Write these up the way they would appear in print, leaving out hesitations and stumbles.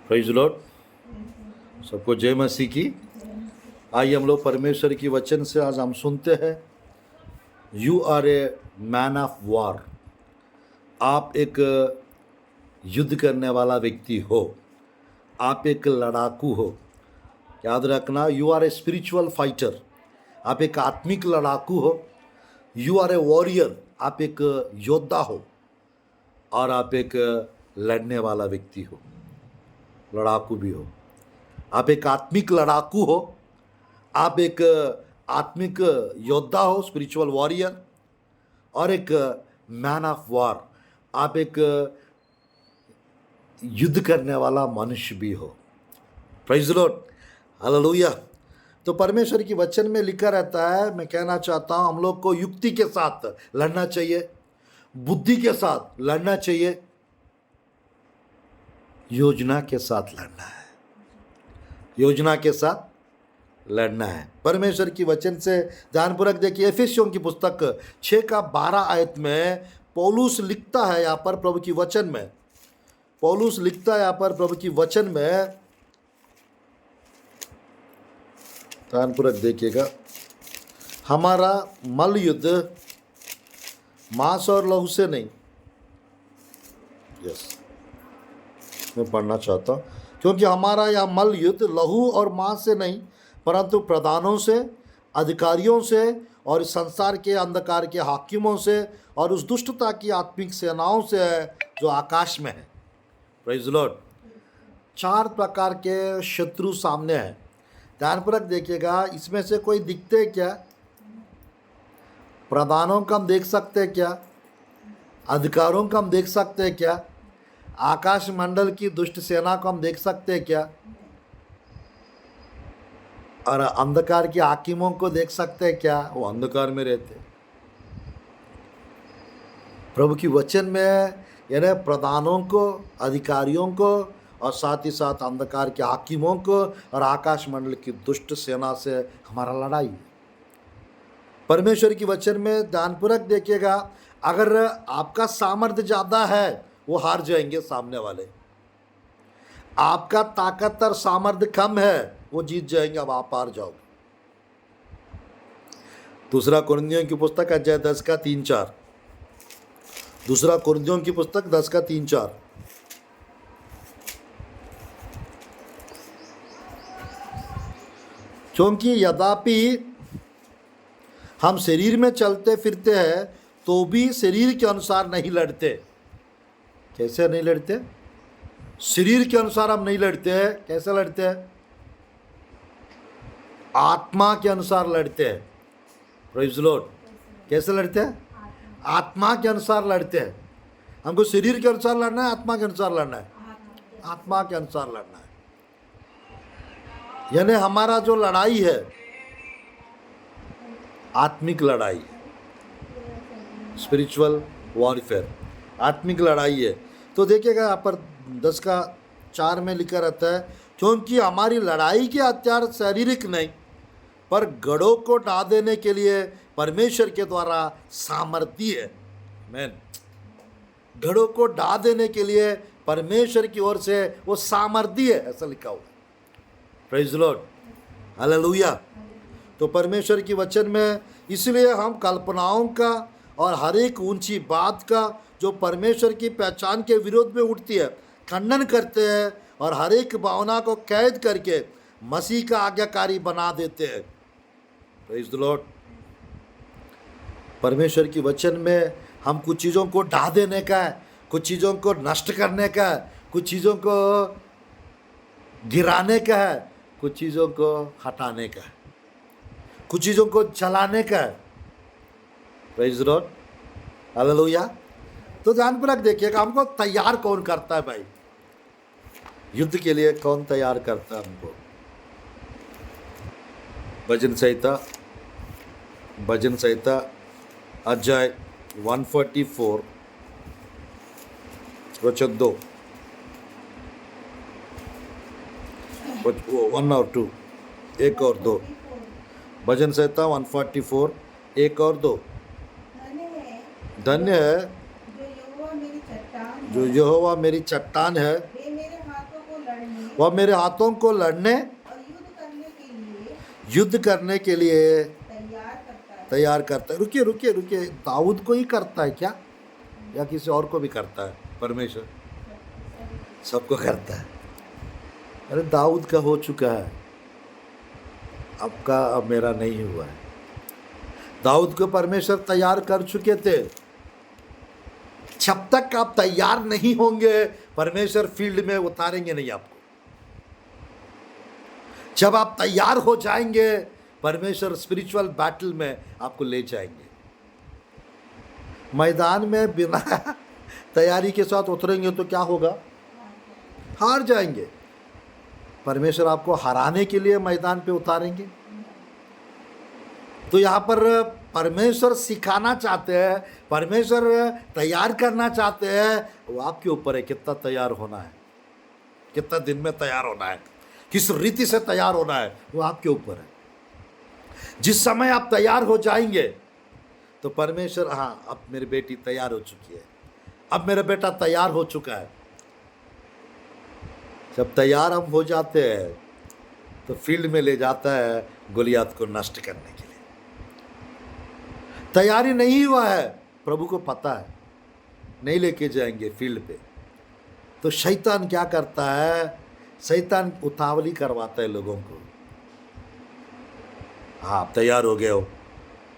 Praise Lord. सबको जय मसीह की। आइए हम लोग परमेश्वर की वचन से आज हम सुनते हैं, you are a man of war. आप एक युद्ध करने वाला व्यक्ति हो, आप एक लड़ाकू हो। याद रखना, you are a spiritual fighter. आप एक आत्मिक लड़ाकू हो। यू आर ए वॉरियर, आप एक योद्धा हो और आप एक लड़ने वाला व्यक्ति हो, लड़ाकू भी हो। आप एक आत्मिक लड़ाकू हो, आप एक आत्मिक योद्धा हो, स्पिरिचुअल वॉरियर, और एक मैन ऑफ वॉर, आप एक युद्ध करने वाला मनुष्य भी हो। Praise the Lord, hallelujah. तो परमेश्वर की वचन में लिखा रहता है, मैं कहना चाहता हूँ, हम लोग को युक्ति के साथ लड़ना चाहिए, बुद्धि के साथ लड़ना चाहिए, योजना के साथ लड़ना है, योजना के साथ लड़ना है। परमेश्वर की वचन से ध्यानपूर्वक देखिए, एफेसियों की पुस्तक 6:12 में पौलुस लिखता है यहाँ पर प्रभु की वचन में, पौलुस लिखता है यहाँ पर प्रभु की वचन में, ध्यानपूर्वक देखिएगा। हमारा मल युद्ध मांस और लहू से नहीं, यस मैं पढ़ना चाहता हूँ, क्योंकि हमारा यह मल युद्ध लहू और मांस से नहीं, परंतु प्रधानों से, अधिकारियों से और इस संसार के अंधकार के हाकिमों से और उस दुष्टता की आत्मिक सेनाओं से है जो आकाश में है। Praise the Lord. 4 प्रकार के शत्रु सामने हैं। ध्यानपूर्वक देखिएगा, इसमें से कोई दिखते क्या? प्रधानों को हम देख सकते हैं क्या? अधिकारों को हम देख सकते हैं क्या? आकाश मंडल की दुष्ट सेना को हम देख सकते हैं क्या? और अंधकार के हाकिमों को देख सकते हैं क्या? वो अंधकार में रहते हैं। प्रभु की वचन में यानी प्रधानों को, अधिकारियों को और साथ ही साथ अंधकार के हाकिमों को और आकाश मंडल की दुष्ट सेना से हमारा लड़ाई है। परमेश्वर की वचन में ध्यानपूर्वक देखिएगा, अगर आपका सामर्थ्य ज़्यादा है वो हार जाएंगे सामने वाले, आपका ताकत और सामर्थ्य कम है वो जीत जाएंगे, अब आप हार जाओगे। दूसरा कुरिन्थियों की पुस्तक अध्याय 10:3-4, दूसरा कुरिन्थियों की पुस्तक 10:3-4। क्योंकि यद्यपि हम शरीर में चलते फिरते हैं तो भी शरीर के अनुसार नहीं लड़ते। कैसे नहीं लड़ते? शरीर के अनुसार हम नहीं लड़ते हैं। कैसे लड़ते हैं? आत्मा के अनुसार लड़ते हैं। Praise the Lord. कैसे लड़ते हैं? आत्मा के अनुसार लड़ते हैं। हमको शरीर के अनुसार लड़ना है, आत्मा के अनुसार लड़ना है? आत्मा के अनुसार लड़ना है। यानी हमारा जो लड़ाई है आत्मिक लड़ाई, स्पिरिचुअल वॉरफेयर, आत्मिक लड़ाई है। तो देखिएगा यहाँ पर 10:4 में लिखा रहता है, क्योंकि हमारी लड़ाई के हथियार शारीरिक नहीं पर गढ़ों को ढा देने के लिए परमेश्वर के द्वारा सामर्थ्य है। मैन, गढ़ों को ढा देने के लिए परमेश्वर की ओर से वो सामर्थ्य है, ऐसा लिखा हुआ। Praise the Lord, hallelujah. तो परमेश्वर की वचन में इसलिए हम कल्पनाओं का और हर एक ऊंची बात का जो परमेश्वर की पहचान के विरोध में उठती है खंडन करते हैं और हर एक भावना को कैद करके मसीह का आज्ञाकारी बना देते हैं। Praise the Lord. परमेश्वर की वचन में हम कुछ चीज़ों को ढा देने का है, कुछ चीज़ों को नष्ट करने का है, कुछ चीज़ों को गिराने का है, कुछ चीज़ों को हटाने का है, कुछ चीज़ों को जलाने का है। Praise the Lord, hallelujah. तो ध्यानपूर्वक देखिएगा, हमको तैयार कौन करता है भाई? युद्ध के लिए कौन तैयार करता है हमको? भजन संहिता अध्याय 144 वचन 2, 1 और 2, 1 और 2। भजन संहिता 144 1 और 2। धन्य है जो यहोवा मेरी चट्टान है, वे मेरे हाथों को लड़ने वह मेरे हाथों को लड़ने और युद्ध करने के लिए तैयार करता है। रुकिए रुकिए रुकिए, दाऊद को ही करता है क्या, या किसी और को भी करता है? परमेश्वर सबको करता है। अरे दाऊद का हो चुका है, आपका अब मेरा नहीं हुआ है। दाऊद को परमेश्वर तैयार कर चुके थे। जब तक आप तैयार नहीं होंगे परमेश्वर फील्ड में उतारेंगे नहीं आपको। जब आप तैयार हो जाएंगे परमेश्वर स्पिरिचुअल बैटल में आपको ले जाएंगे। मैदान में बिना तैयारी के साथ उतरेंगे तो क्या होगा? हार जाएंगे। परमेश्वर आपको हराने के लिए मैदान पे उतारेंगे। तो यहाँ पर परमेश्वर सिखाना चाहते हैं, परमेश्वर तैयार करना चाहते हैं। वो आपके ऊपर है कितना तैयार होना है, कितना दिन में तैयार होना है, किस रीति से तैयार होना है, वो आपके ऊपर है। जिस समय आप तैयार हो जाएंगे तो परमेश्वर, हाँ अब मेरी बेटी तैयार हो चुकी है, अब मेरा बेटा तैयार हो चुका है। जब तैयार हम हो जाते हैं तो फील्ड में ले जाता है गोलियात को नष्ट करने के लिए। तैयारी नहीं हुआ है, प्रभु को पता है, नहीं लेके जाएंगे फील्ड पे। तो शैतान क्या करता है? शैतान उतावली करवाता है लोगों को। हाँ तैयार हो गए हो,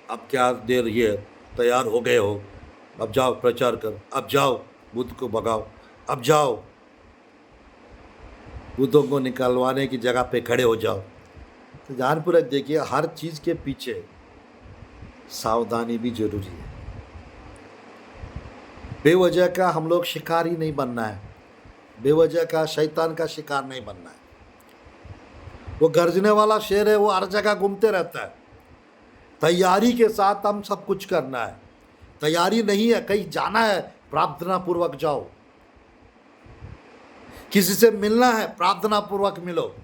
अब क्या देर, ये तैयार हो गए हो, अब जाओ प्रचार करो, अब जाओ बुद्ध को भगाओ, अब जाओ बुद्धों को निकलवाने की जगह पे खड़े हो जाओ। तो ध्यानपूर्वक देखिए, हर चीज़ के पीछे सावधानी भी जरूरी है। बेवजह का हम लोग शिकारी नहीं बनना है, बेवजह का शैतान का शिकार नहीं बनना है। वो गर्जने वाला शेर है, वो हर जगह घूमते रहता है। तैयारी के साथ हम सब कुछ करना है। तैयारी नहीं है, कहीं जाना है, प्रार्थना पूर्वक जाओ। किसी से मिलना है, प्रार्थना पूर्वक मिलो।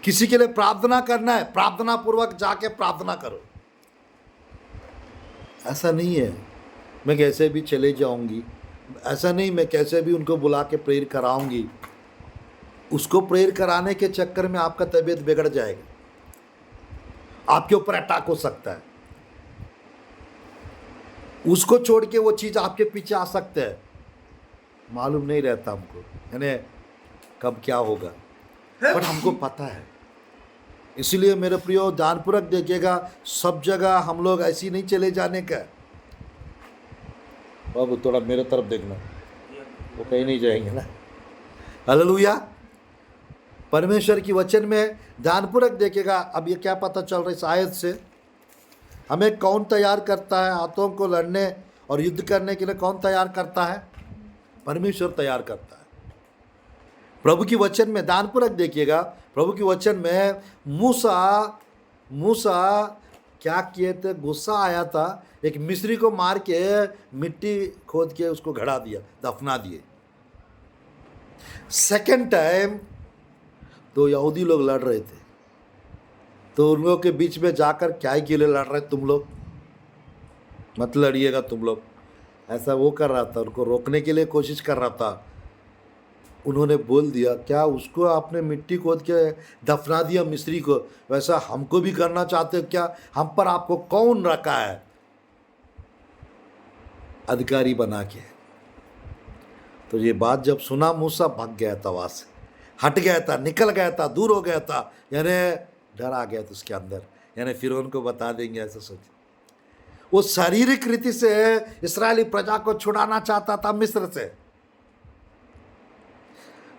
किसी के लिए प्रार्थना करना है, प्रार्थना पूर्वक जाके प्रार्थना करो। ऐसा नहीं है मैं कैसे भी चले जाऊंगी, ऐसा नहीं मैं कैसे भी उनको बुला के प्रेयर कराऊंगी। उसको प्रेयर कराने के चक्कर में आपका तबीयत बिगड़ जाएगा, आपके ऊपर अटैक हो सकता है। उसको छोड़ के वो चीज़ आपके पीछे आ सकता है, मालूम नहीं रहता हमको, यानी कब क्या होगा, बट हमको पता है। इसलिए मेरे प्रियो ध्यानपूर्वक देखिएगा, सब जगह हम लोग ऐसी नहीं चले जाने का। बाबू थोड़ा मेरे तरफ देखना, वो कहीं नहीं जाएंगे ना। हालेलुया। परमेश्वर की वचन में ध्यानपूर्वक देखिएगा। अब ये क्या पता चल रहा है इस आयत से? हमें कौन तैयार करता है? हाथों को लड़ने और युद्ध करने के लिए कौन तैयार करता है? परमेश्वर तैयार करता है। प्रभु की वचन में ध्यानपूर्वक देखिएगा, प्रभु की वचन में मूसा क्या किए थे? गुस्सा आया था, एक मिस्री को मार के मिट्टी खोद के उसको घड़ा दिया, दफना दिए। सेकंड टाइम तो यहूदी लोग लड़ रहे थे, तो उन लोगों के बीच में जाकर क्या ही के लिए लड़ रहे तुम लोग, मत लड़िएगा तुम लोग, ऐसा वो कर रहा था, उनको रोकने के लिए कोशिश कर रहा था। उन्होंने बोल दिया, क्या उसको आपने मिट्टी खोद के दफना दिया मिस्री को, वैसा हमको भी करना चाहते हो क्या? हम पर आपको कौन रखा है अधिकारी बना के? तो ये बात जब सुना मूसा भाग गया था, वहाँ से हट गया था, निकल गया था, दूर हो गया था, यानी डर आ गया था उसके अंदर, यानी फिर उनको बता देंगे ऐसा सोच। वो शारीरिक रीति से इस्राएली प्रजा को छुड़ाना चाहता था मिस्र से।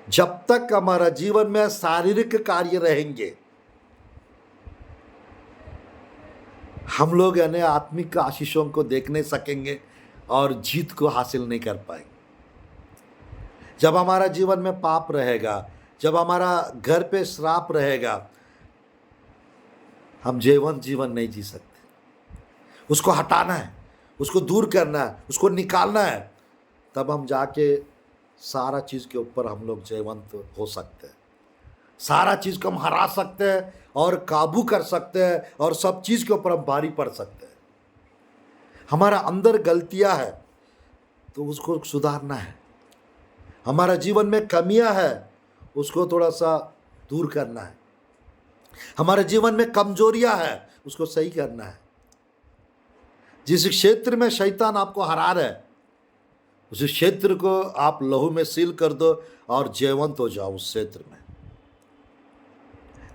जब तक हमारा जीवन में शारीरिक कार्य रहेंगे, हम लोग यानी आत्मिक आशीषों को देख नहीं सकेंगे और जीत को हासिल नहीं कर पाएंगे। जब हमारा जीवन में पाप रहेगा, जब हमारा घर पे श्राप रहेगा, हम जीवन नहीं जी सकते। उसको हटाना है, उसको दूर करना है, उसको निकालना है, तब हम जाके सारा चीज़ के ऊपर हम लोग जयवंत हो सकते हैं। सारा चीज़ को हम हरा सकते हैं और काबू कर सकते हैं और सब चीज़ के ऊपर हम भारी पड़ सकते हैं। हमारा अंदर गलतियां है तो उसको सुधारना है। हमारा जीवन में कमियां है, उसको थोड़ा सा दूर करना है। हमारे जीवन में कमजोरियां है, उसको सही करना है। जिस क्षेत्र में शैतान आपको हरा रहा है, उस क्षेत्र को आप लहू में सील कर दो और जयवंत हो जाओ उस क्षेत्र में।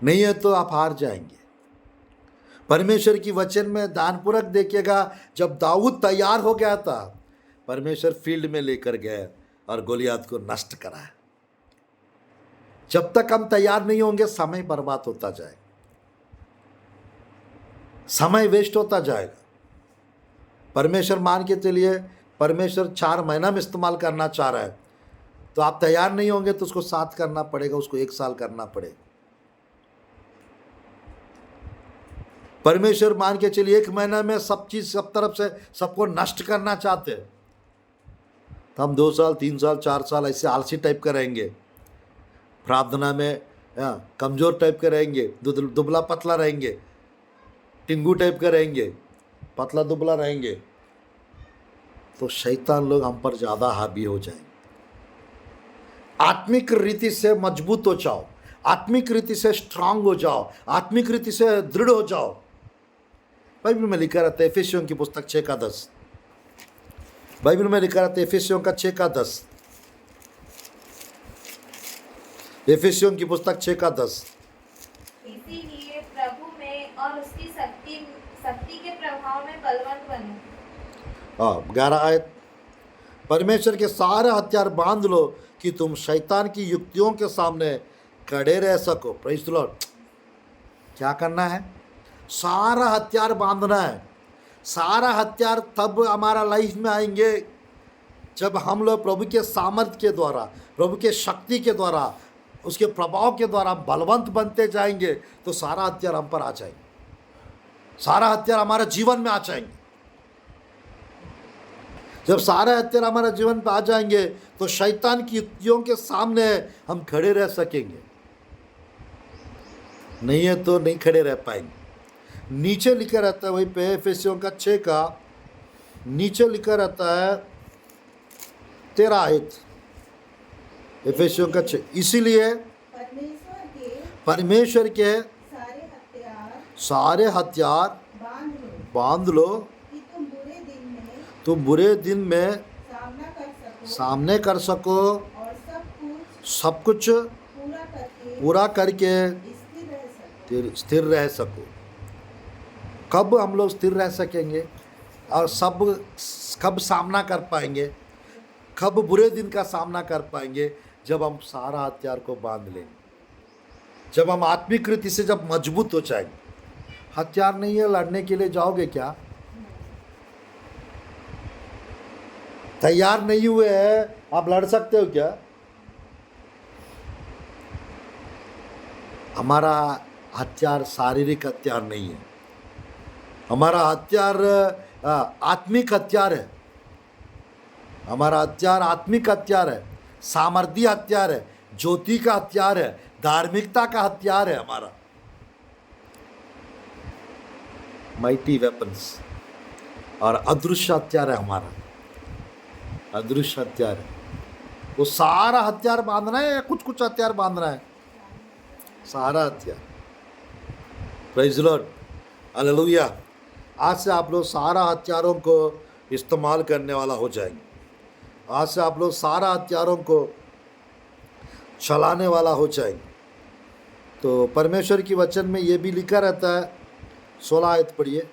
नहीं है तो आप हार जाएंगे। परमेश्वर की वचन में ध्यानपूर्वक देखिएगा, जब दाऊद तैयार हो गया था, परमेश्वर फील्ड में लेकर गए और गोलियात को नष्ट कराया। जब तक हम तैयार नहीं होंगे, समय बर्बाद होता जाएगा, समय वेस्ट होता जाएगा। परमेश्वर मान के चलिए, परमेश्वर 4 महीना में इस्तेमाल करना चाह रहा है, तो आप तैयार नहीं होंगे तो उसको 7 करना पड़ेगा, उसको 1 साल करना पड़ेगा। परमेश्वर मान के चलिए 1 महीना में सब चीज सब तरफ से सबको नष्ट करना चाहते हैं, तो हम 2 साल 3 साल 4 साल ऐसे आलसी टाइप का रहेंगे, प्रार्थना में कमजोर टाइप का रहेंगे, दुबला पतला रहेंगे, टिंगू टाइप का रहेंगे, पतला दुबला रहेंगे, तो शैतान लोग हम पर ज़्यादा हावी हो जाएंगे। आत्मिक रीति से मजबूत हो जाओ, आत्मिक रीति से स्ट्रांग हो जाओ, आत्मिक रीति से दृढ़ हो जाओ। बाइबल में लिखा रहता है, एफेसियों की पुस्तक 6 का 10, बाइबल में लिखा रहता है एफेसियों का 6 का 10, एफेसियों की पुस्तक 6 का 10। इसीलिए प्रभु में और उसकी शक्ति के प्रभाव में बलवंत बनो। हाँ, 11 आयत, परमेश्वर के सारे हथियार बांध लो कि तुम शैतान की युक्तियों के सामने खड़े रह सको। Praise the Lord. क्या करना है? सारा हथियार बांधना है। सारा हथियार तब हमारा लाइफ में आएंगे जब हम लोग प्रभु के सामर्थ्य के द्वारा, प्रभु के शक्ति के द्वारा, उसके प्रभाव के द्वारा बलवंत बनते जाएंगे, तो सारा हथियार हम पर आ जाएंगे, सारा हथियार हमारे जीवन में आ जाएंगे। जब सारे हथियार हमारे जीवन पर आ जाएंगे तो शैतान की युक्तियों के सामने हम खड़े रह सकेंगे, नहीं है तो नहीं खड़े रह पाएंगे। नीचे लिखा रहता है वहीं पे एफेसियों का 6 का नीचे लिखा रहता है 13 आयत, एफेसियों का 6, इसीलिए परमेश्वर के सारे हथियार बांध लो कि तुम बुरे दिन में सामने कर सको और सब कुछ पूरा करके स्थिर रह सको। कब हम लोग स्थिर रह सकेंगे और कब सामना कर पाएंगे, कब बुरे दिन का सामना कर पाएंगे? जब हम सारा हथियार को बांध लेंगे, जब हम आत्मिक रीति से जब मजबूत हो जाएंगे। हथियार नहीं है, लड़ने के लिए जाओगे क्या? तैयार नहीं हुए हैं, आप लड़ सकते हो क्या? हमारा हथियार शारीरिक हथियार नहीं है, हमारा हथियार आत्मिक हथियार है। हमारा हथियार आत्मिक हथियार है, सामर्थ्य हथियार है, ज्योति का हथियार है, धार्मिकता का हथियार है हमारा। माइटी वेपन्स, और अदृश्य हथियार है हमारा, अदृश्य हथियार है। वो सारा हथियार बांधना है या कुछ कुछ हथियार बांधना है? सारा हथियार। Praise the Lord, hallelujah. आज से आप लोग सारा हथियारों को इस्तेमाल करने वाला हो जाएंगे। आज से आप लोग सारा हथियारों को चलाने वाला हो जाएंगे। तो परमेश्वर की वचन में ये भी लिखा रहता है, 16 आयत पढ़िए।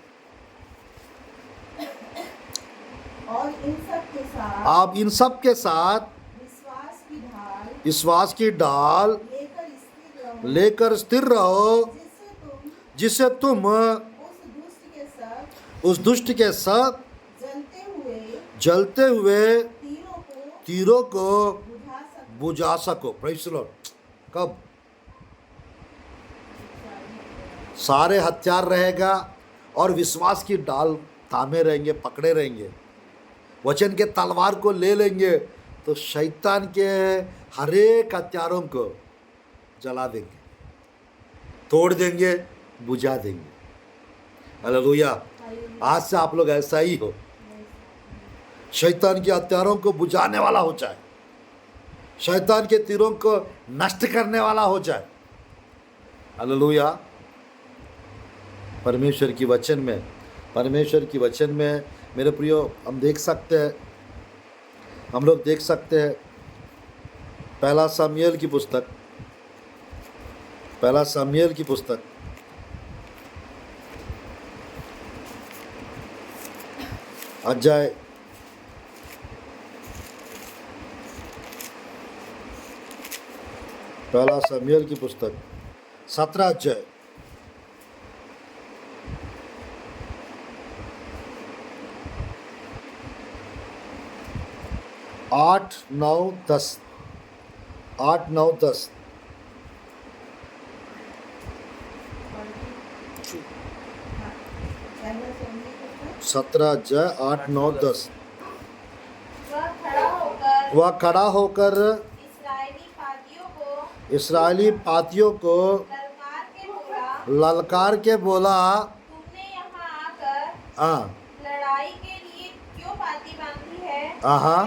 और इन सब के साथ आप इन सब के साथ विश्वास की ढाल लेकर स्थिर रहो, जिससे तुम उस दुष्ट के सब जलते हुए तीरों को बुझा सको। Praise the Lord. कब? सारे हथियार रहेगा और विश्वास की डाल थामे रहेंगे, पकड़े रहेंगे, वचन के तलवार को ले लेंगे, तो शैतान के हर एक हथियारों को जला देंगे, तोड़ देंगे, बुझा देंगे। हालेलुया। आज से आप लोग ऐसा ही हो, शैतान के हथियारों को बुझाने वाला हो जाए, शैतान के तीरों को नष्ट करने वाला हो जाए। हालेलुया। परमेश्वर की वचन में मेरे प्रियो हम लोग देख सकते हैं पहला सामुएल की पुस्तक अध्याय 17 अध्याय 8, 9, 10 17 अध्याय 8, 9, 10। वह खड़ा होकर इस्राएली पातियों को ललकार के बोला, तुमने यहाँ आकर हाँ लड़ाई के लिए क्यों पाती बांधी है? हाँ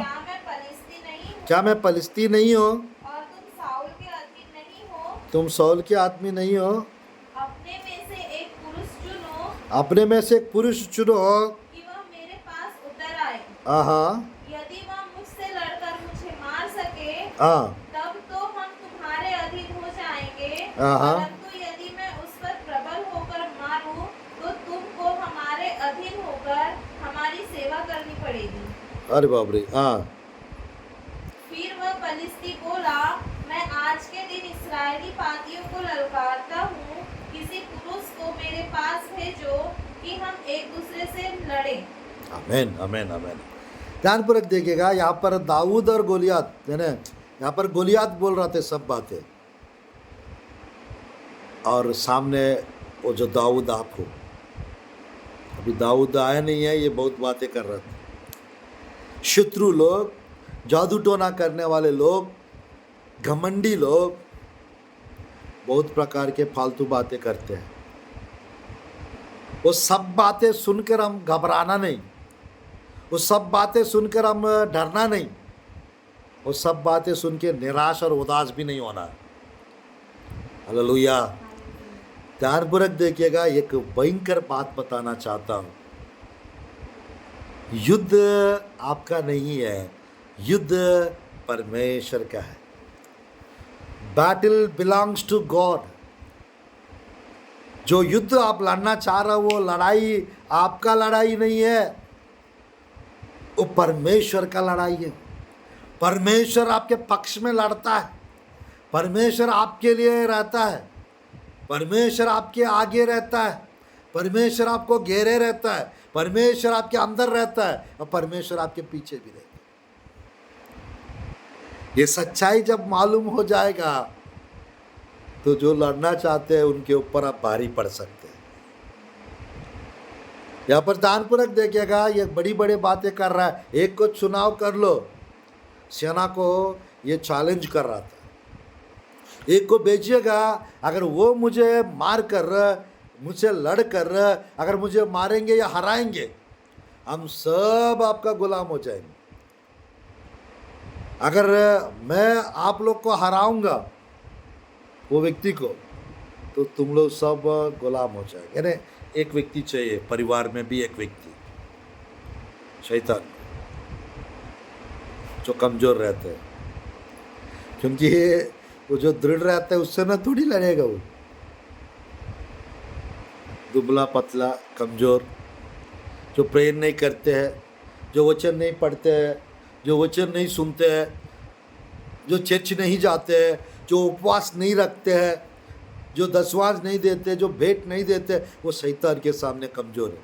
क्या मैं पलिस्ती नहीं हूँ और तुम साउल के अधीन नहीं हो? तुम सौल के आदमी नहीं हो? अपने में से एक पुरुष चुनो अपने में से एक पुरुष चुनो कि वह मेरे पास उतर आए। हाँ यदि वह मुझसे लड़कर मुझे मार सके हाँ तब तो हम तुम्हारे अधीन हो जाएंगे, हाँ। परंतु यदि मैं उस पर प्रबल होकर मारूं तो तुमको हमारे अधीन होकर हमारी सेवा करनी पड़ेगी। अरे बाप रे। हाँ फिर वह पलिस्ती बोला, मैं आज के दिन इस्राएली पातियों को ललकारता हूँ, किसी पुरुष को मेरे पास भेजो कि हम एक दूसरे से लड़ें। आमेन आमेन आमेन। ध्यानपूर्वक देखिएगा, यहाँ पर दाऊद और गोलियात है ना, यहाँ पर गोलियात बोल रहे थे सब बातें, और सामने वो जो दाऊद आप हो, अभी दाऊद आया नहीं है, ये बहुत बातें कर रहे थे। शत्रु लोग, जादू टोना करने वाले लोग, घमंडी लोग बहुत प्रकार के फालतू बातें करते हैं। वो सब बातें सुनकर हम घबराना नहीं, वो सब बातें सुनकर हम डरना नहीं, वो सब बातें सुन के निराश और उदास भी नहीं होना। हालेलुया। ध्यानपूर्वक देखिएगा, एक भयंकर बात बताना चाहता हूँ। युद्ध आपका नहीं है, युद्ध परमेश्वर का है। Battle belongs to God. जो युद्ध आप लड़ना चाह रहे हो, वो लड़ाई आपका लड़ाई नहीं है, वो परमेश्वर का लड़ाई है। परमेश्वर आपके पक्ष में लड़ता है, परमेश्वर आपके लिए रहता है, परमेश्वर आपके आगे रहता है, परमेश्वर आपको घेरे रहता है, परमेश्वर आपके अंदर रहता है, और परमेश्वर आपके पीछे भी रहता है। ये सच्चाई जब मालूम हो जाएगा तो जो लड़ना चाहते हैं उनके ऊपर आप भारी पड़ सकते हैं। यहाँ पर ध्यानपूर्वक देखिएगा, ये बड़ी बड़ी बातें कर रहा है। एक को चुनाव कर लो, सेना को ये चैलेंज कर रहा था, एक को भेजिएगा, अगर वो मुझे मार कर, मुझसे लड़ कर, अगर मुझे मारेंगे या हराएंगे, हम सब आपका गुलाम हो जाएंगे। अगर मैं आप लोग को हराऊंगा, वो व्यक्ति को, तो तुम लोग सब गुलाम हो जाएंगे। यानी एक व्यक्ति चाहिए, परिवार में भी एक व्यक्ति, शैतान, जो कमज़ोर रहते हैं, क्योंकि वो जो दृढ़ रहता है उससे ना थोड़ी लड़ेगा। वो दुबला पतला कमज़ोर, जो प्रेयर नहीं करते हैं, जो वचन नहीं पढ़ते हैं, जो वचन नहीं सुनते हैं, जो चर्च नहीं जाते हैं, जो उपवास नहीं रखते हैं, जो दसवांश नहीं देते, जो भेंट नहीं देते, वो शैतान के सामने कमज़ोर है।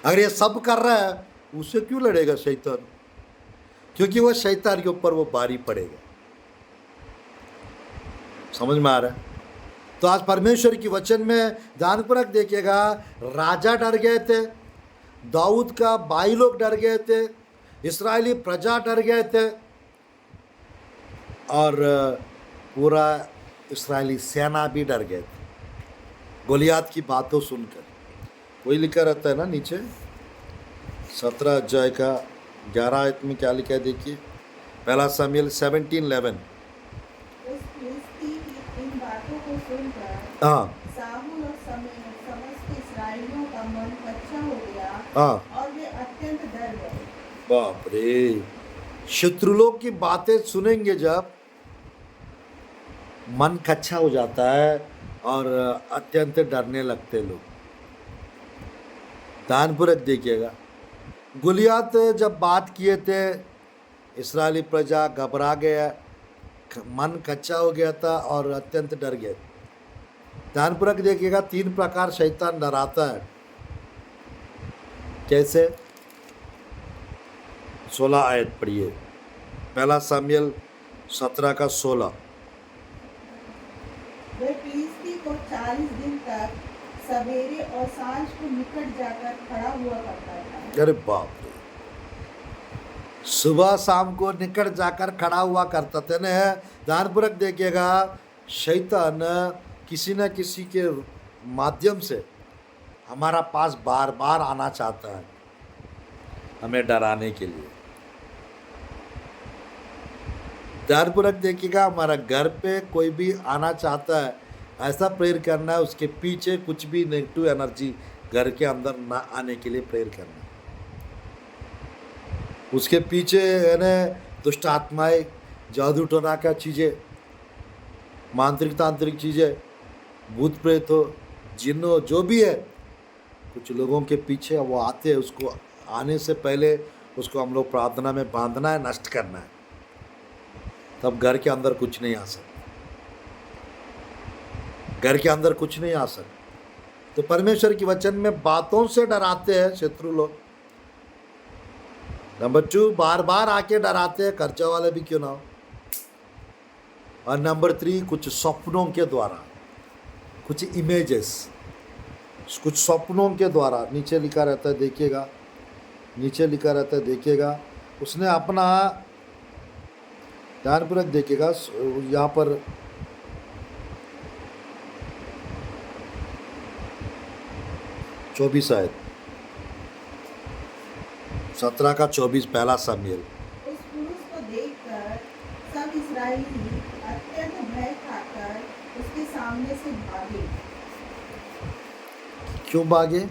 अगर ये सब कर रहा है, उससे क्यों लड़ेगा शैतान? क्योंकि वो शैतान के ऊपर वो भारी पड़ेगा। समझ में आ रहा है? तो आज परमेश्वर की वचन में ध्यानपूर्वक देखिएगा, राजा डर गए थे, दाऊद का भाई लोग डर गए थे, इस्राएली प्रजा डर गए थे, और पूरा इस्राएली सेना भी डर गए थे गोलियात की बातों सुनकर। वही लिखा रहता है ना नीचे 17 अध्याय का 11 आयत में, क्या लिखा है देखिए। पहला सामुएल 17:11। उस फिलिस्ती की इन बातों को सुनकर हाँ साहुल और समस्त इस्राएलियों का मन कच्चा हो गया हाँ, और वे अत्यंत डर गए। बाप रे, शत्रु लोग की बातें सुनेंगे जब मन कच्चा हो जाता है और अत्यंत डरने लगते लोग। ध्यानपूर्वक देखिएगा, गुलियात जब बात किए थे, इस्राएली प्रजा घबरा गया, मन कच्चा हो गया था और अत्यंत डर गए। ध्यानपूर्वक देखिएगा, 3 प्रकार शैतान डराता है। कैसे? 16 आयत पढ़िए, पहला सामुएल 17:16। वे फिलिस्ती को 40 दिन तक सवेरे और सांझ को निकट जाकर खड़ा हुआ करता था। अरे बाप रे, सुबह शाम को निकट जाकर खड़ा हुआ करता था ना। ध्यानपूर्वक देखिएगा, शैतान किसी न किसी के माध्यम से हमारा पास बार बार आना चाहता है, हमें डराने के लिए। ध्यानपूर्वक देखिएगा, हमारा घर पे कोई भी आना चाहता है, ऐसा प्रेयर करना है उसके पीछे कुछ भी नेगेटिव एनर्जी घर के अंदर ना आने के लिए प्रेयर करना है। उसके पीछे है ना दुष्ट आत्माएं, जादू टोना का चीज़ें, मांत्रिक तांत्रिक चीज़ें, भूत प्रेत हो, जिन्न हो, जो भी है, कुछ लोगों के पीछे वो आते हैं। उसको आने से पहले उसको हम लोग प्रार्थना में बांधना है, नष्ट करना है, तब घर के अंदर कुछ नहीं आ सकता। घर के अंदर कुछ नहीं आ सकता। तो परमेश्वर की वचन में बातों से डराते हैं शत्रु लोग। नंबर 2, बार बार आके डराते हैं, खर्चा वाले भी क्यों ना हो। और नंबर 3, कुछ सपनों के द्वारा, कुछ इमेजेस, कुछ सपनों के द्वारा। नीचे लिखा रहता है, देखिएगा, नीचे लिखा रहता है, देखिएगा, उसने अपना, ध्यानपूर्वक देखिएगा, यहाँ पर 24 आयत, 17:24, पहला सामुएल। उस पुरुष को देखकर सब इस्राएली अत्यंत भय खाकर उसके सामने से भागे। क्यों भागे?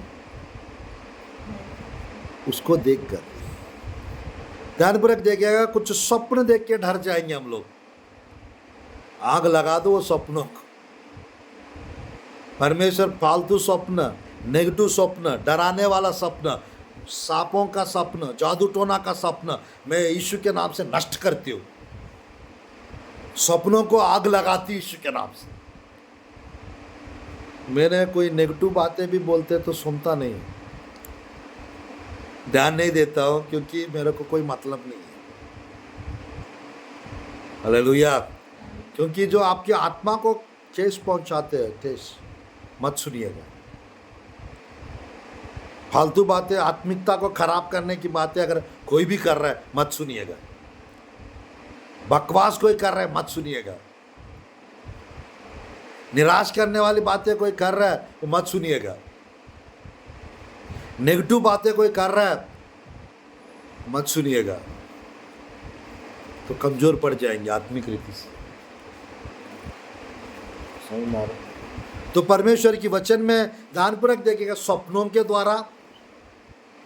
उसको देखकर। ध्यानपूर्वक देखिएगा, कुछ स्वप्न देख के डर जाएंगे हम लोग। आग लगा दो वो स्वप्नों को। परमेश्वर फालतू स्वप्न, नेगेटिव स्वप्न, डराने वाला स्वप्न, सांपों का स्वप्न, जादू टोना का स्वप्न, मैं यीशु के नाम से नष्ट करती हूँ। स्वप्नों को आग लगाती यीशु के नाम से। मैंने कोई नेगेटिव बातें भी बोलते तो सुनता नहीं, ध्यान नहीं देता हूँ, क्योंकि मेरे को कोई मतलब नहीं है। हालेलुया। क्योंकि जो आपकी आत्मा को ठेस पहुंचाते हैं, ठेस मत सुनिएगा। फालतू बातें, आत्मिकता को खराब करने की बातें अगर कोई भी कर रहा है, मत सुनिएगा। बकवास कोई कर रहा है, मत सुनिएगा। निराश करने वाली बातें कोई कर रहा है, वो मत सुनिएगा। नेगेटिव बातें कोई कर रहा है, मत सुनिएगा, तो कमजोर पड़ जाएंगे आत्मिक रीति से। समझ में आ रहा? तो परमेश्वर की वचन में ध्यानपूर्वक देखिएगा, स्वप्नों के द्वारा,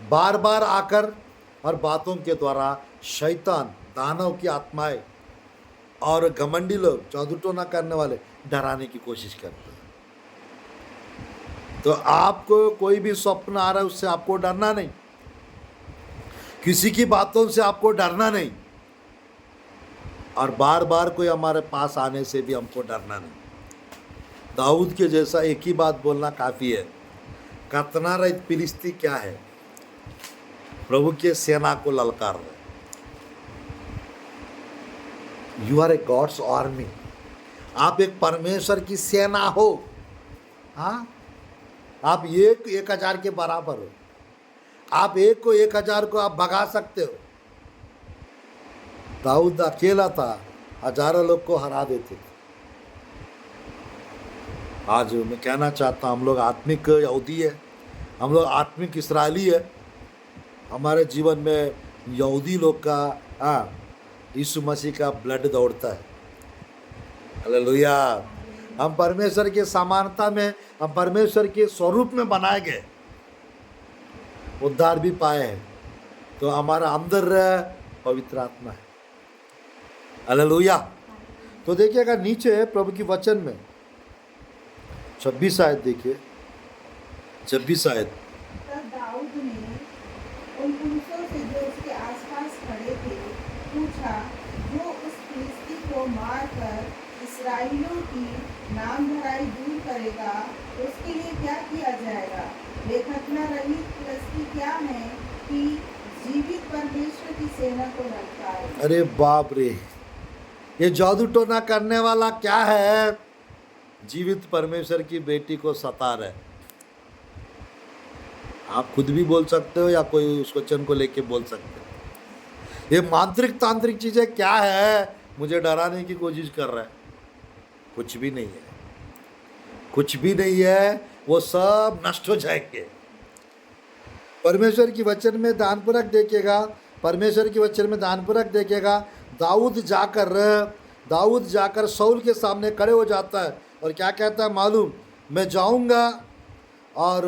बार बार आकर, और बातों के द्वारा शैतान, दानव की आत्माएं और घमंडी लोग, जादू टोना करने वाले डराने की कोशिश करते हैं। तो आपको कोई भी स्वप्न आ रहा है, उससे आपको डरना नहीं। किसी की बातों से आपको डरना नहीं, और बार बार कोई हमारे पास आने से भी हमको डरना नहीं। दाऊद के जैसा एक ही बात बोलना काफ़ी है, कतना रहित फिलिस्ती क्या है, प्रभु के सेना को ललकार रहे। You are a God's army. आप एक परमेश्वर की सेना हो। हाँ, आप 1,000 के बराबर हो। आप 1,000 को आप भगा सकते हो। दाऊद अकेला था, हजारों लोग को हरा देते थे। आज मैं कहना चाहता हूँ, हम लोग आत्मिक यहूदी है, हम लोग आत्मिक इसराइली है। हमारे जीवन में यहूदी लोग का यीशु मसीह का ब्लड दौड़ता है। हालेलुया। हम परमेश्वर की समानता में, हम परमेश्वर के स्वरूप में बनाए गए, उद्धार भी पाए हैं, तो हमारा अंदर पवित्र आत्मा है। हालेलुया। तो देखिएगा नीचे प्रभु की वचन में 26 आयत देखिए, 26 आयत। तब दाऊद ने उन पुरुषों से जो उसके आसपास खड़े थे पूछा, जो उस फिलिस्ती को मारकर इस्राएलियों की नामधराई दूर करेगा, उसके लिए क्या किया जाएगा? वे खतना रहित फिलिस्ती क्या है कि जीवित परमेश्वर की सेना को ललकारे। अरे बाप रे, ये जादू टोना करने वाला क्या है? जीवित परमेश्वर की बेटी को सता रहे। आप खुद भी बोल सकते हो या कोई उस वचन को लेके बोल सकते हो। ये मांत्रिक तांत्रिक चीजें क्या है? मुझे डराने की कोशिश कर रहा है। कुछ भी नहीं है, कुछ भी नहीं है, वो सब नष्ट हो जाएंगे। परमेश्वर की वचन में ध्यानपूर्वक देखिएगा, परमेश्वर की वचन में ध्यानपूर्वक देखिएगा। दाऊद जाकर शाऊल के सामने खड़े हो जाता है और क्या कहता है मालूम? मैं जाऊंगा और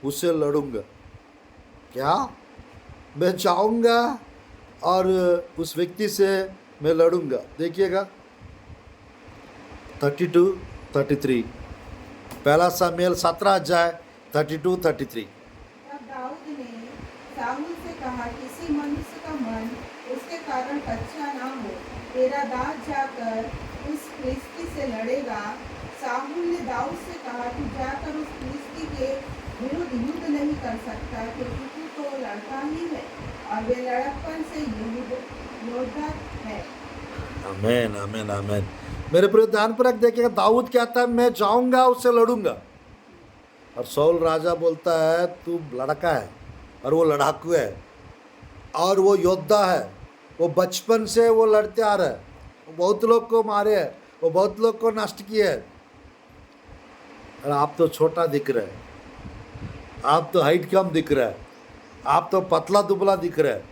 उससे लड़ूंगा। क्या? मैं जाऊंगा और उस व्यक्ति से मैं लड़ूंगा। देखिएगा 32-33, पहला सामुएल 17 अध्याय 32-33। तब दाऊद ने शाऊल से कहा, किसी मनुष्य का मन उसके कारण कच्चा ना हो, तेरा दास जाकर उस फिलिस्ती से लड़ेगा। शाऊल ने दाऊद से कहा, तू जाकर उस फिलिस्ती के विरुद्ध युद्ध नहीं कर सकता, क्योंकि तू तो लड़का ही है और वे लड़कपन से योद्धा है। आमेन, आमेन, आमेन। मेरे प्रिय ध्यानपूर्वक देखिएगा, दाऊद कहता है मैं जाऊंगा उससे लड़ूंगा, और शाऊल राजा बोलता है तू लड़का है और वो लड़ाकू है और वो योद्धा है, वो बचपन से वो लड़ते आ रहा है, वो बहुत लोग को मारे है, वो बहुत लोग को नष्ट किए है, और आप तो छोटा दिख रहे हैं, आप तो हाइट कम दिख रहा है, आप तो पतला दुबला दिख रहा है,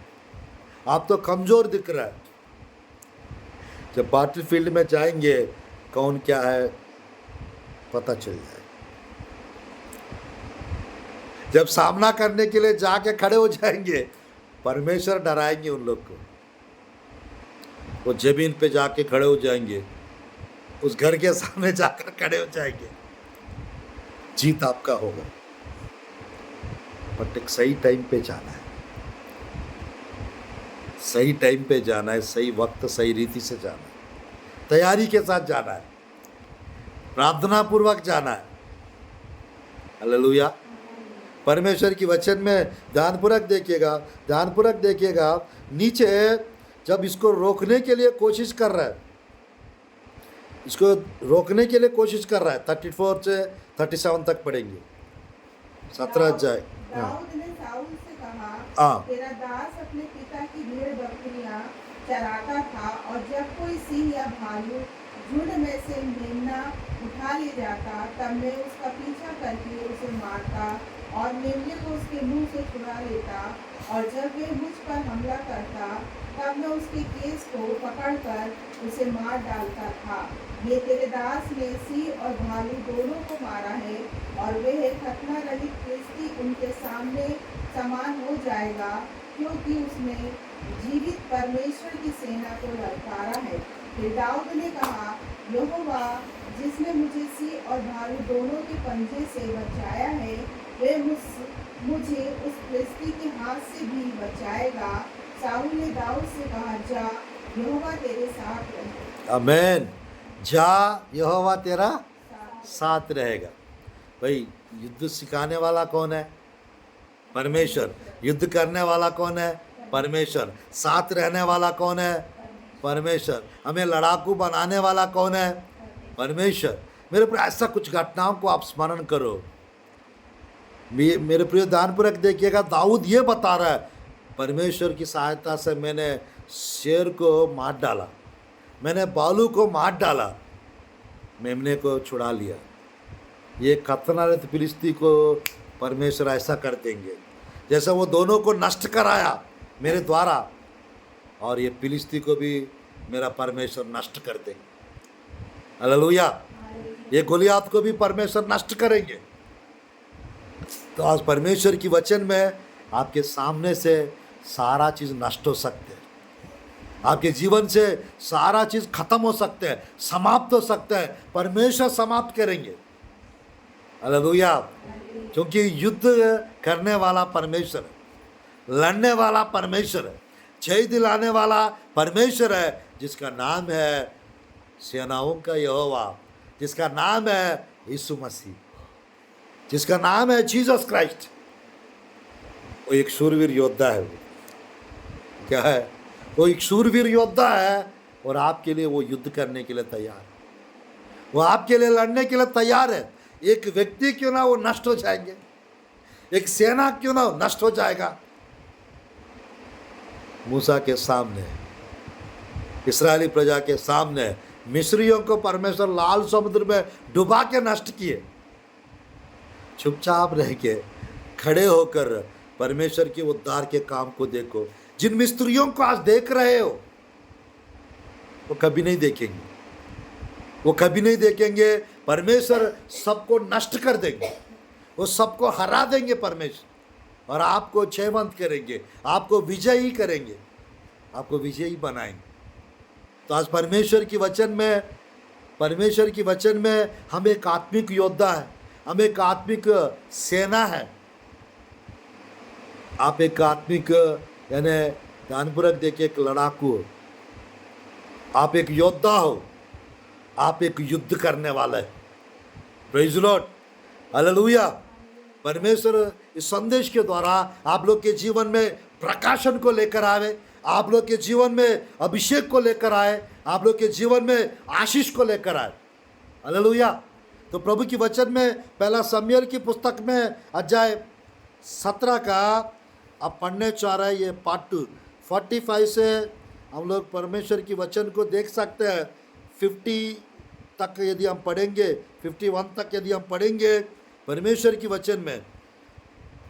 आप तो कमज़ोर दिख रहा है। जब बैटल फील्ड में जाएंगे कौन क्या है पता चल जाए। जब सामना करने के लिए जाके खड़े हो जाएंगे, परमेश्वर डराएंगे उन लोग को। वो जमीन पे जाके खड़े हो जाएंगे, उस घर के सामने जाकर खड़े हो जाएंगे, जीत आपका होगा। बट एक सही टाइम पे जाना है, सही टाइम पे जाना है, सही वक्त सही रीति से जाना है, तैयारी के साथ जाना है, प्रार्थना पूर्वक जाना है। हालेलुया। परमेश्वर की वचन में ध्यानपूर्वक देखिएगा, ध्यानपूर्वक देखिएगा। नीचे जब इसको रोकने के लिए कोशिश कर रहा है, इसको रोकने के लिए कोशिश कर रहा है, 34 से 37 तक पढ़ेंगे, 17 अध्याय। दाऊद ने शाऊल से कहा, हाँ। तेरा दास अपने पिता की भेड़ बकरियां चराता था, और जब कोई सिंह या भालू झुंड में से मेमना उठा ले जाता, तब मैं उसका पीछा करके उसे मारता और मेमने को उसके मुंह से छुड़ा लेता, और जब वे मुझ पर हमला करता, तब मैं उसके केस को पकड़कर उसे मार डालता था। ये तेरे दास ने सिंह और भालू दोनों को मारा है, और वे खतना रहित फिलिस्ती उनके सामने समान हो जाएगा, क्योंकि उसने जीवित परमेश्वर की सेना को ललकारा है। फिर दाऊद ने कहा, यहोवा जिसने मुझे सिंह और भालू दोनों के पंजे से बचाया है, वे मुझे उस फिलिस्ती के हाथ से भी बचाएगा। शाऊल ने दाऊद से कहा, जा, यहोवा तेरे साथ रहे। आमेन। जा, यहोवा तेरा साथ रहेगा। भाई युद्ध सिखाने वाला कौन है? परमेश्वर। युद्ध करने वाला कौन है? परमेश्वर। साथ रहने वाला कौन है? परमेश्वर। हमें लड़ाकू बनाने वाला कौन है? परमेश्वर। मेरे पर ऐसा कुछ घटनाओं को आप स्मरण करो। मेरे प्रिय ध्यानपूर्वक देखिएगा, दाऊद ये बता रहा है, परमेश्वर की सहायता से मैंने शेर को मार डाला, मैंने बालू को मार डाला, मेमने को छुड़ा लिया। ये खतना रहित फिलिस्ती को परमेश्वर ऐसा कर देंगे जैसे वो दोनों को नष्ट कराया मेरे द्वारा, और ये फिलिस्ती को भी मेरा परमेश्वर नष्ट कर दे। हालेलुया। ये गोलियात को भी परमेश्वर नष्ट करेंगे। तो आज परमेश्वर की वचन में आपके सामने से सारा चीज़ नष्ट हो सकते हैं, आपके जीवन से सारा चीज़ खत्म हो सकते हैं, समाप्त हो सकते हैं। परमेश्वर समाप्त करेंगे। हालेलुया। क्योंकि युद्ध करने वाला परमेश्वर है, लड़ने वाला परमेश्वर है, जय दिलाने वाला परमेश्वर है, जिसका नाम है सेनाओं का यहोवा, जिसका नाम है यीशु मसीह, जिसका नाम है जीसस क्राइस्ट। वो एक शूरवीर योद्धा है। वो क्या है? वो एक शूरवीर योद्धा है और आपके लिए वो युद्ध करने के लिए तैयार है। वो आपके लिए लड़ने के लिए तैयार है। एक व्यक्ति क्यों ना वो नष्ट हो जाएंगे, एक सेना क्यों ना वो नष्ट हो जाएगा। मूसा के सामने, इस्राएली प्रजा के सामने मिस्रियों को परमेश्वर लाल समुद्र में डुबा के नष्ट किए। चुपचाप रह के खड़े होकर परमेश्वर के उद्धार के काम को देखो। जिन मिस्त्रियों को आज देख रहे हो वो कभी नहीं देखेंगे, वो कभी नहीं देखेंगे। परमेश्वर सबको नष्ट कर देंगे, वो सबको हरा देंगे परमेश्वर, और आपको जयवंत करेंगे, आपको विजयी करेंगे, आपको विजयी बनाएंगे। तो आज परमेश्वर की वचन में हम एक आत्मिक योद्धा है, हम एक आत्मिक सेना है। आप एक आत्मिक यानी ध्यानपूर्वक देखिए, एक लड़ाकू हो, आप एक योद्धा हो, आप एक युद्ध करने वाला है। Praise the Lord, hallelujah. परमेश्वर इस संदेश के द्वारा आप लोग के जीवन में प्रकाशन को लेकर आवे, आप लोग के जीवन में अभिषेक को लेकर आए, आप लोग के जीवन में आशीष को लेकर आए। हालेलुया। तो प्रभु की वचन में पहला शमूएल की पुस्तक में अध्याय 17 का आप पढ़ने चाह रहे हैं। ये पार्ट 2 45 से हम लोग परमेश्वर की वचन को देख सकते हैं। 50 तक यदि हम पढ़ेंगे, 51 तक यदि हम पढ़ेंगे परमेश्वर की वचन में,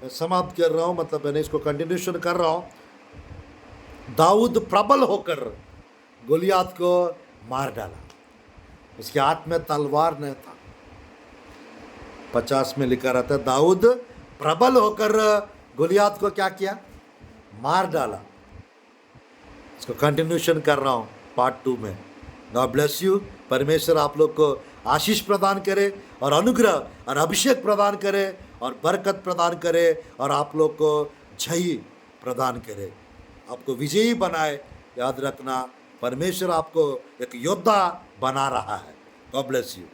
मैं समाप्त कर रहा हूँ, मतलब मैंने इसको कंटिन्यूशन कर रहा हूँ। दाऊद प्रबल होकर गोलियात को मार डाला, उसके हाथ में तलवार नहीं था। 50 में लिखा रहता है, दाऊद प्रबल होकर गोलियात को क्या किया? मार डाला। इसको कंटिन्यूशन कर रहा हूँ पार्ट 2 में। God bless you. परमेश्वर आप लोग को आशीष प्रदान करे और अनुग्रह और अभिषेक प्रदान करे और बरकत प्रदान करे और आप लोग को जय प्रदान करे, आपको विजयी बनाए। याद रखना, परमेश्वर आपको एक योद्धा बना रहा है। God bless you.